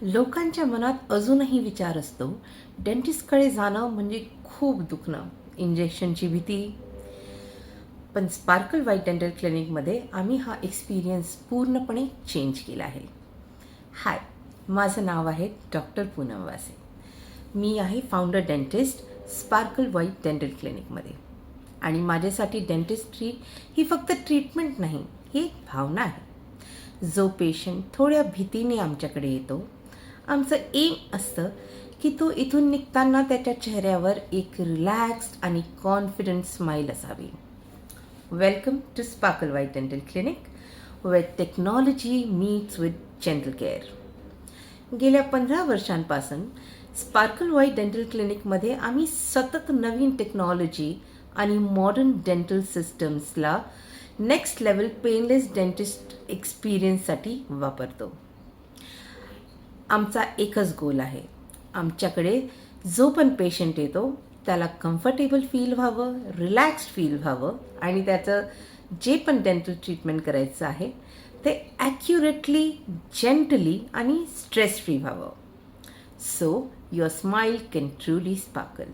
लोकांच्या मनात अजूनही विचार असतो, डेंटिस्टकडे जाणं म्हणजे खूप दुखणं, इंजेक्शनची भीती. पण स्पार्कल व्हाईट डेंटल क्लिनिकमध्ये आम्ही हा एक्सपिरियन्स पूर्णपणे चेंज केला आहे. हाय, माझं नाव आहे डॉक्टर पूनम वासे. मी आहे founder dentist sparkle white dental क्लिनिकमध्ये. आणि माझ्यासाठी डेंटिस्ट्री ही फक्त ट्रीटमेंट नाही, ही एक भावना आहे. जो पेशंट थोड्या भीतीने आमच्याकडे येतो, आमचं एम असतं की तो इथून निघताना त्याच्या चेहऱ्यावर एक रिलॅक्स्ड आणि कॉन्फिडंट स्माईल असावी. Welcome to sparkle white dental clinic, where technology meets with general care. गेल्या 15 वर्षांपासून स्पार्कल व्हाईट डेंटल क्लिनिकमध्ये आम्ही सतत नवीन टेक्नॉलॉजी आणि मॉडर्न डेंटल सिस्टम्सला नेक्स्ट लेवल पेनलेस डेंटिस्ट एक्सपिरियन्ससाठी वापरतो. आमचा एकच गोल आहे, आमच्याकडे जो पण पेशंट येतो त्याला कम्फर्टेबल फील व्हावं, रिलॅक्स्ड फील व्हावं आणि त्याचं जे पण डेंटल ट्रीटमेंट करायचं आहे ते ॲक्युरेटली, जेंटली आणि स्ट्रेस फ्री व्हावं. So your smile can truly sparkle.